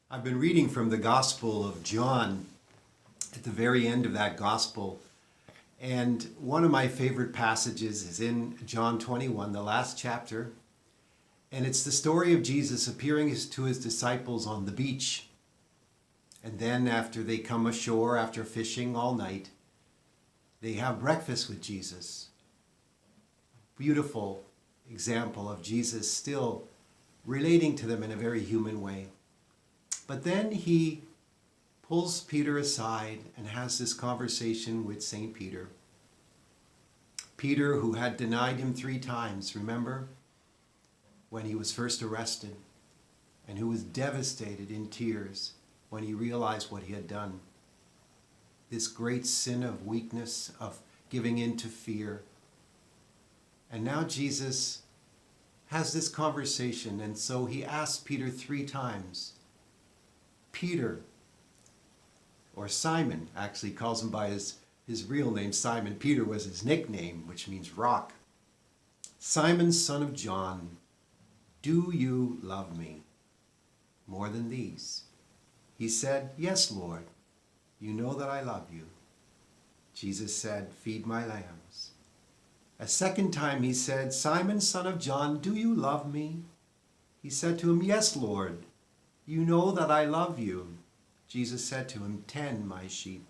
I've been reading from the Gospel of John at the very end of that Gospel. And one of my favorite passages is in John 21, the last chapter. And it's the story of Jesus appearing to his disciples on the beach. And then after they come ashore, after fishing all night, they have breakfast with Jesus. Beautiful example of Jesus still relating to them in a very human way. But then he pulls Peter aside and has this conversation with St. Peter. Peter, who had denied him 3 times, remember, when he was first arrested, and who was devastated in tears when he realized what he had done. This great sin of weakness, of giving in to fear. And now Jesus has this conversation, and so he asks Peter 3 times, Peter, or Simon, actually calls him by his real name, Simon. Peter was his nickname, which means rock. Simon, son of John, do you love me more than these? He said, yes, Lord, you know that I love you. Jesus said, feed my lambs. A second time he said, Simon, son of John, do you love me? He said to him, yes, Lord, you know that I love you. Jesus said to him, tend my sheep.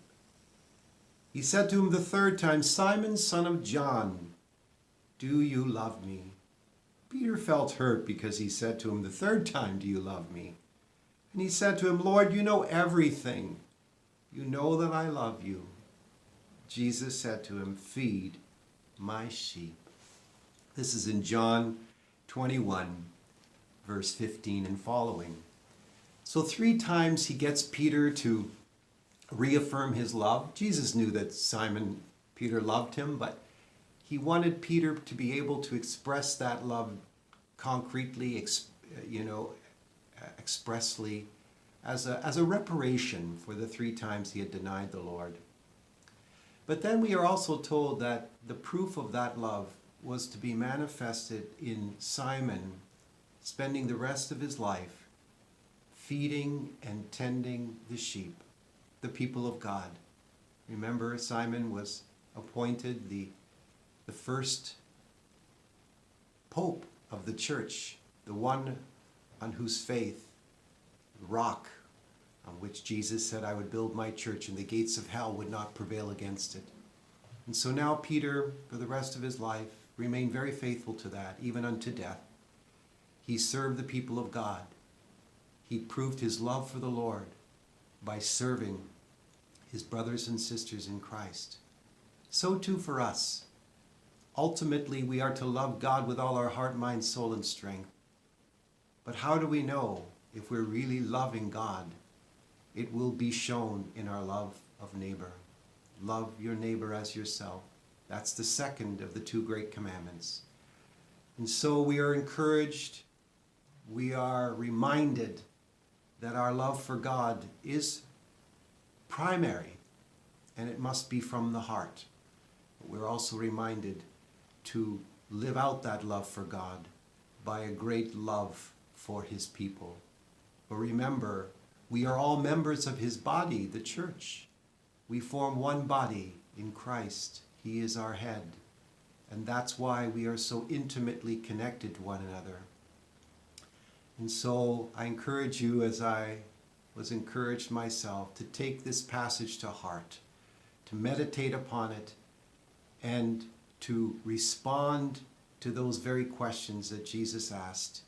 He said to him the third time, Simon, son of John, do you love me? Peter felt hurt because he said to him the third time, do you love me? And he said to him, Lord, you know everything. You know that I love you. Jesus said to him, feed my sheep. This is in John 21, verse 15 and following. So 3 times he gets Peter to reaffirm his love. Jesus knew that Peter loved him, but he wanted Peter to be able to express that love concretely, expressly, as a reparation for the 3 times he had denied the Lord. But then we are also told that the proof of that love was to be manifested in Simon spending the rest of his life feeding and tending the sheep, the people of God. Remember, Simon was appointed the first pope of the church, the one on whose faith, the rock on which Jesus said, I would build my church and the gates of hell would not prevail against it. And so now Peter, for the rest of his life, remained very faithful to that, even unto death. He served the people of God. He proved his love for the Lord by serving his brothers and sisters in Christ. So too for us. Ultimately, we are to love God with all our heart, mind, soul, and strength. But how do we know if we're really loving God? It will be shown in our love of neighbor. Love your neighbor as yourself. That's the second of the 2 great commandments. And so we are encouraged, we are reminded that our love for God is primary, and it must be from the heart. But we're also reminded to live out that love for God by a great love for his people. But remember, we are all members of his body, the church. We form one body in Christ. He is our head. And that's why we are so intimately connected to one another. And so I encourage you, as I was encouraged myself, to take this passage to heart, to meditate upon it, and to respond to those very questions that Jesus asked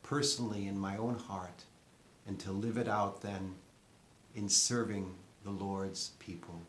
personally in my own heart, and to live it out then in serving the Lord's people.